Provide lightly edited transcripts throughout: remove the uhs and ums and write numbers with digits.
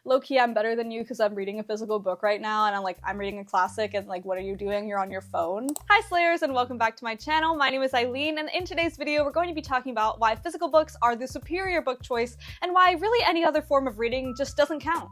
Low-key, I'm better than you because I'm reading a physical book right now, and I'm reading a classic, and like, what are you doing? You're on your phone. Hi Slayers, and welcome back to my channel. My name is Eileen, and in today's video, we're going to be talking about why physical books are the superior book choice, and why really any other form of reading just doesn't count.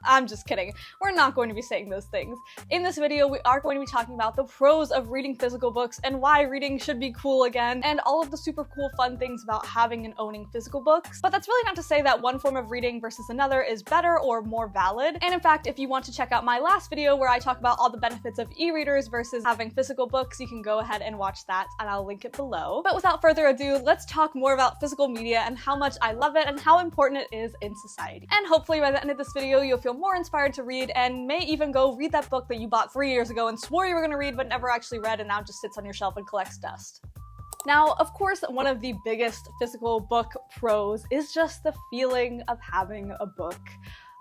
I'm just kidding. We're not going to be saying those things. In this video, we are going to be talking about the pros of reading physical books and why reading should be cool again, and all of the super cool fun things about having and owning physical books. But that's really not to say that one form of reading versus another is better or more valid. And in fact, if you want to check out my last video where I talk about all the benefits of e-readers versus having physical books, you can go ahead and watch that, and I'll link it below. But without further ado, let's talk more about physical media and how much I love it and how important it is in society. And hopefully by the end of this video, you'll feel more inspired to read and may even go read that book that you bought 3 years ago and swore you were going to read but never actually read and now just sits on your shelf and collects dust. Now, of course, one of the biggest physical book pros is just the feeling of having a book.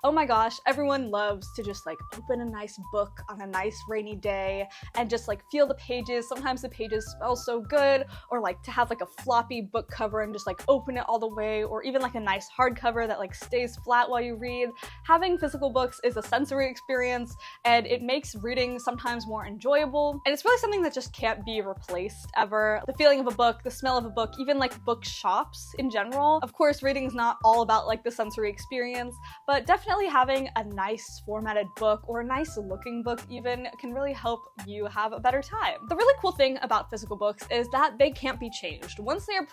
Oh my gosh, everyone loves to just open a nice book on a nice rainy day and just feel the pages. Sometimes the pages smell so good, or to have a floppy book cover and just open it all the way, or even a nice hardcover that stays flat while you read. Having physical books is a sensory experience, and it makes reading sometimes more enjoyable, and it's really something that just can't be replaced ever. The feeling of a book, the smell of a book, even book shops in general. Of course, reading is not all about the sensory experience, but definitely having a nice formatted book, or a nice looking book even, can really help you have a better time. The really cool thing about physical books is that they can't be changed. Once they are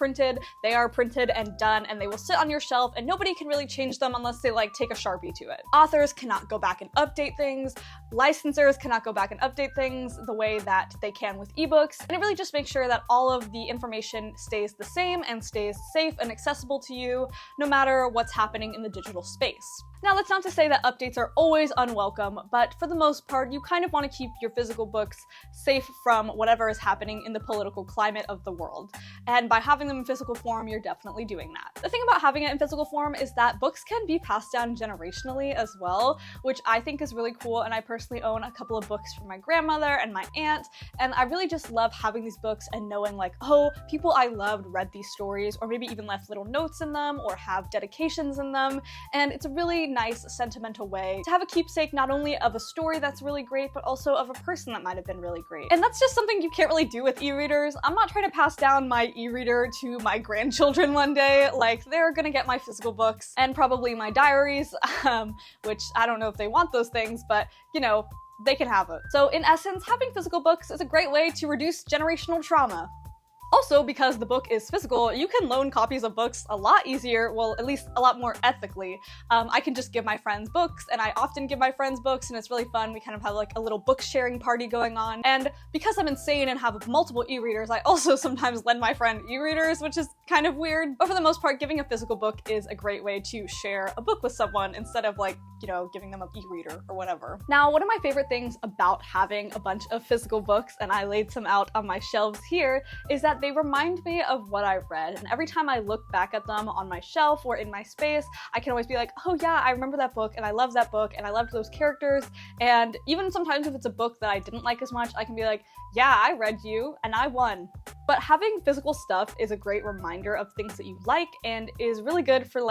printed and done, and they will sit on your shelf, and nobody can really change them unless they take a Sharpie to it. Authors cannot go back and update things, licensors cannot go back and update things the way that they can with ebooks, and it really just makes sure that all of the information stays the same and stays safe and accessible to you, no matter what's happening in the digital space. Now, that's not to say that updates are always unwelcome, but for the most part, you kind of want to keep your physical books safe from whatever is happening in the political climate of the world. And by having them in physical form, you're definitely doing that. The thing about having it in physical form is that books can be passed down generationally as well, which I think is really cool, and I personally own a couple of books from my grandmother and my aunt, and I really just love having these books and knowing oh, people I loved read these stories, or maybe even left little notes in them, or have dedications in them, and it's a really nice sentimental way to have a keepsake not only of a story that's really great, but also of a person that might have been really great. And that's just something you can't really do with e-readers. I'm not trying to pass down my e-reader to my grandchildren one day. They're gonna get my physical books and probably my diaries, which I don't know if they want those things, but you know, they can have it. So in essence, having physical books is a great way to reduce generational trauma. Also, because the book is physical, you can loan copies of books a lot easier, well, at least a lot more ethically. I can just give my friends books, and I often give my friends books, and it's really fun. We kind of have a little book sharing party going on. And because I'm insane and have multiple e-readers, I also sometimes lend my friend e-readers, which is kind of weird. But for the most part, giving a physical book is a great way to share a book with someone instead of you know, giving them an e-reader or whatever. Now, one of my favorite things about having a bunch of physical books, and I laid some out on my shelves here, is that they remind me of what I read. And every time I look back at them on my shelf or in my space, I can always be oh yeah, I remember that book, and I love that book, and I loved those characters. And even sometimes if it's a book that I didn't like as much, I can be yeah, I read you, and I won. But having physical stuff is a great reminder of things that you like, and is really good for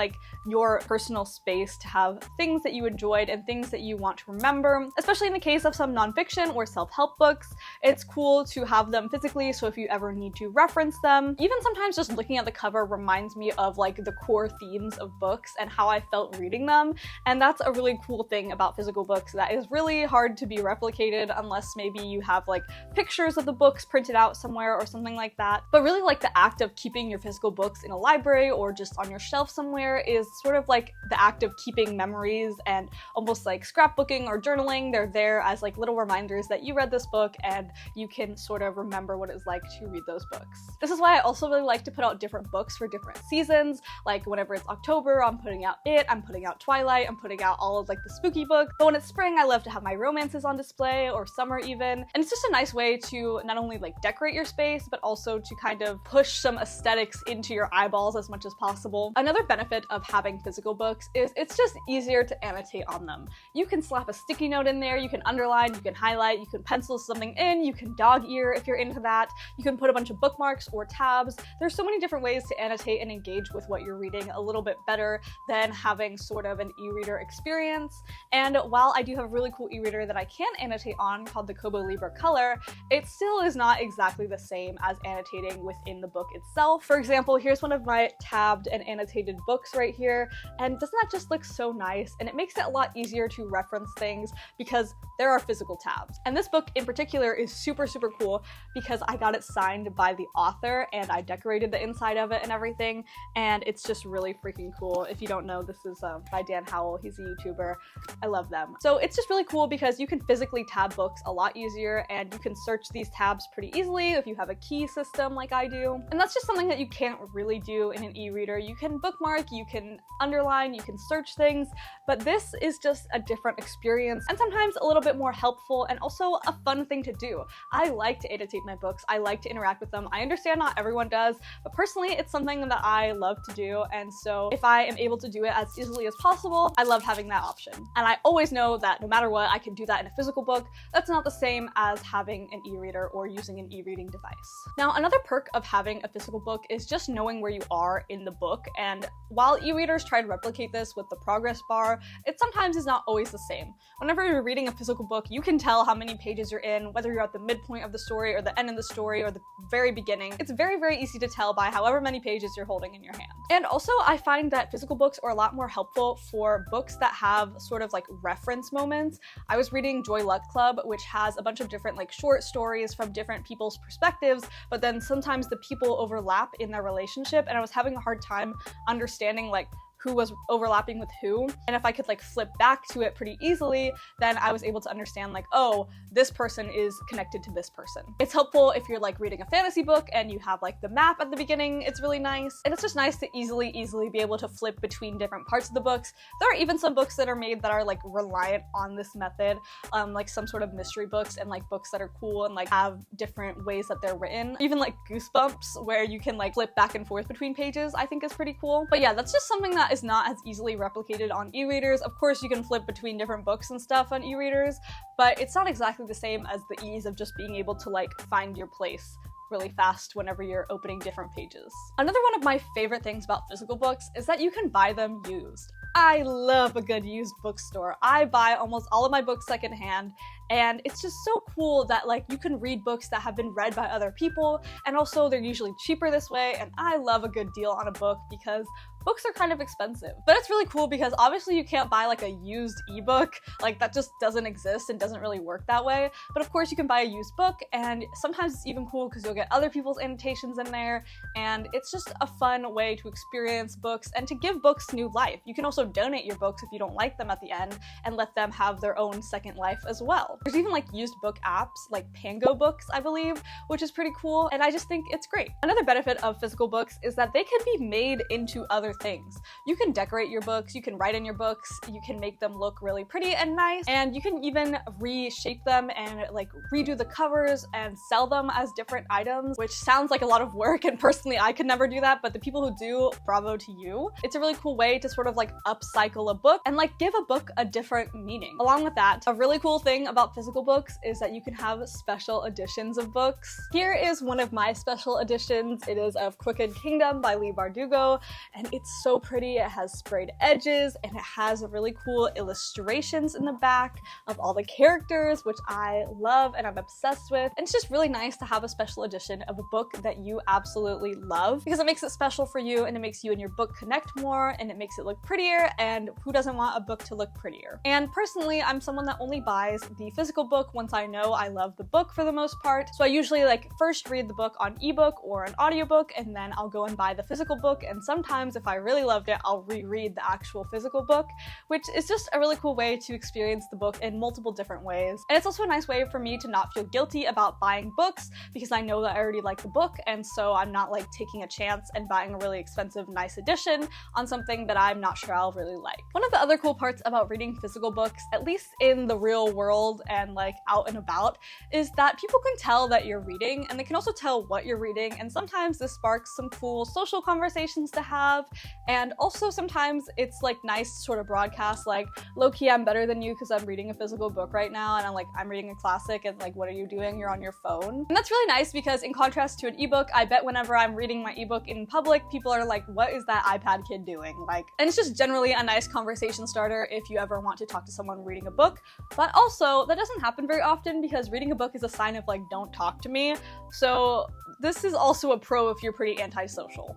your personal space to have things that you enjoyed and things that you want to remember, especially in the case of some nonfiction or self-help books. It's cool to have them physically, so if you ever need to reference them. Even sometimes just looking at the cover reminds me of the core themes of books and how I felt reading them, and that's a really cool thing about physical books that is really hard to be replicated unless maybe you have pictures of the books printed out somewhere or something like that. But really the act of keeping your physical books in a library or just on your shelf somewhere is sort of the act of keeping memories and almost scrapbooking or journaling. They're there as little reminders that you read this book, and you can sort of remember what it's like to read those books. This is why I also really like to put out different books for different seasons. Whenever it's October, I'm putting out I'm putting out Twilight, I'm putting out all of the spooky books. But when it's spring, I love to have my romances on display, or summer even. And it's just a nice way to not only decorate your space, but also also to kind of push some aesthetics into your eyeballs as much as possible. Another benefit of having physical books is it's just easier to annotate on them. You can slap a sticky note in there, you can underline, you can highlight, you can pencil something in, you can dog ear if you're into that, you can put a bunch of bookmarks or tabs. There's so many different ways to annotate and engage with what you're reading a little bit better than having sort of an e-reader experience. And while I do have a really cool e-reader that I can annotate on called the Kobo Libra Color, it still is not exactly the same as annotating within the book itself. For example, here's one of my tabbed and annotated books right here, and doesn't that just look so nice? And it makes it a lot easier to reference things because there are physical tabs. And this book in particular is super, super cool because I got it signed by the author and I decorated the inside of it and everything, and it's just really freaking cool. If you don't know, this is by Dan Howell. He's a YouTuber. I love them. So it's just really cool because you can physically tab books a lot easier, and you can search these tabs pretty easily if you have a key system like I do. And that's just something that you can't really do in an e-reader. You can bookmark, you can underline, you can search things, but this is just a different experience and sometimes a little bit more helpful and also a fun thing to do. I like to annotate my books. I like to interact with them. I understand not everyone does, but personally it's something that I love to do, and so if I am able to do it as easily as possible, I love having that option. And I always know that no matter what, I can do that in a physical book. That's not the same as having an e-reader or using an e-reading device. Now, another perk of having a physical book is just knowing where you are in the book, and while e-readers try to replicate this with the progress bar, it sometimes is not always the same. Whenever you're reading a physical book, you can tell how many pages you're in, whether you're at the midpoint of the story or the end of the story or the very beginning. It's very, very easy to tell by however many pages you're holding in your hand. And also, I find that physical books are a lot more helpful for books that have sort of like reference moments. I was reading Joy Luck Club, which has a bunch of different like short stories from different people's perspectives, but then sometimes the people overlap in their relationship, and I was having a hard time understanding like who was overlapping with who. And if I could like flip back to it pretty easily, then I was able to understand like, oh, this person is connected to this person. It's helpful if you're like reading a fantasy book and you have like the map at the beginning. It's really nice. And it's just nice to easily be able to flip between different parts of the books. There are even some books that are made that are like reliant on this method, like some sort of mystery books and like books that are cool and like have different ways that they're written. Even like Goosebumps, where you can like flip back and forth between pages, I think is pretty cool. But yeah, that's just something that is not as easily replicated on e-readers. Of course, you can flip between different books and stuff on e-readers, but it's not exactly the same as the ease of just being able to like find your place really fast whenever you're opening different pages. Another one of my favorite things about physical books is that you can buy them used. I love a good used bookstore. I buy almost all of my books secondhand, and it's just so cool that like you can read books that have been read by other people, and also they're usually cheaper this way, and I love a good deal on a book because books are kind of expensive. But it's really cool because obviously you can't buy like a used ebook, like that just doesn't exist and doesn't really work that way. But of course you can buy a used book, and sometimes it's even cool because you'll get other people's annotations in there, and it's just a fun way to experience books and to give books new life. You can also donate your books if you don't like them at the end and let them have their own second life as well. There's even like used book apps like Pango Books, I believe, which is pretty cool, and I just think it's great. Another benefit of physical books is that they can be made into other things. You can decorate your books, you can write in your books, you can make them look really pretty and nice, and you can even reshape them and like redo the covers and sell them as different items, which sounds like a lot of work, and personally I could never do that, but the people who do, bravo to you. It's a really cool way to sort of like upcycle a book and like give a book a different meaning. Along with that, a really cool thing about physical books is that you can have special editions of books. Here is one of my special editions. It is of Crooked Kingdom by Leigh Bardugo, and it's so pretty. It has sprayed edges and it has really cool illustrations in the back of all the characters, which I love and I'm obsessed with. And it's just really nice to have a special edition of a book that you absolutely love, because it makes it special for you and it makes you and your book connect more, and it makes it look prettier, and who doesn't want a book to look prettier? And personally, I'm someone that only buys the physical book once I know I love the book for the most part. So I usually like first read the book on ebook or an audiobook, and then I'll go and buy the physical book, and sometimes if I really loved it, I'll reread the actual physical book, which is just a really cool way to experience the book in multiple different ways. And it's also a nice way for me to not feel guilty about buying books, because I know that I already like the book, and so I'm not like taking a chance and buying a really expensive, nice edition on something that I'm not sure I'll really like. One of the other cool parts about reading physical books, at least in the real world and like out and about is that people can tell that you're reading, and they can also tell what you're reading, and sometimes this sparks some cool social conversations to have, and also sometimes it's like nice to sort of broadcast like, low-key, I'm better than you because I'm reading a physical book right now, and I'm reading a classic, and like, what are you doing? You're on your phone. And that's really nice because in contrast to an ebook, I bet whenever I'm reading my ebook in public, people are like, what is that iPad kid doing? Like, and it's just generally a nice conversation starter if you ever want to talk to someone reading a book. But also, that doesn't happen very often because reading a book is a sign of like, don't talk to me. So this is also a pro if you're pretty antisocial.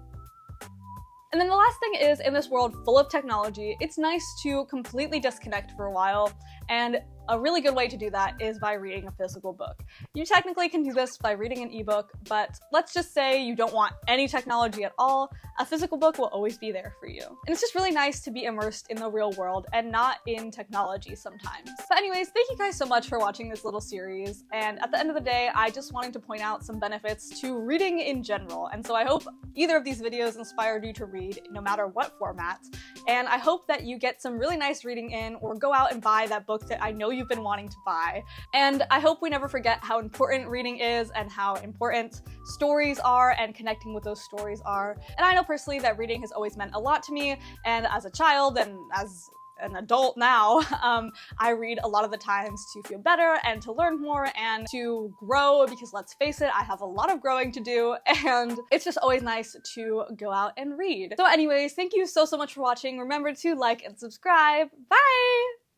And then the last thing is, in this world full of technology, it's nice to completely disconnect for a while, and a really good way to do that is by reading a physical book. You technically can do this by reading an ebook, but let's just say you don't want any technology at all, a physical book will always be there for you. And it's just really nice to be immersed in the real world and not in technology sometimes. But anyways, thank you guys so much for watching this little series, and at the end of the day, I just wanted to point out some benefits to reading in general, and so I hope either of these videos inspired you to read, no matter what format, and I hope that you get some really nice reading in, or go out and buy that book that I know you've been wanting to buy. And I hope we never forget how important reading is and how important stories are and connecting with those stories are. And I know personally that reading has always meant a lot to me, and as a child and as an adult now, I read a lot of the times to feel better and to learn more and to grow, because let's face it, I have a lot of growing to do, and it's just always nice to go out and read. So anyways, thank you so much for watching. Remember to like and subscribe. Bye!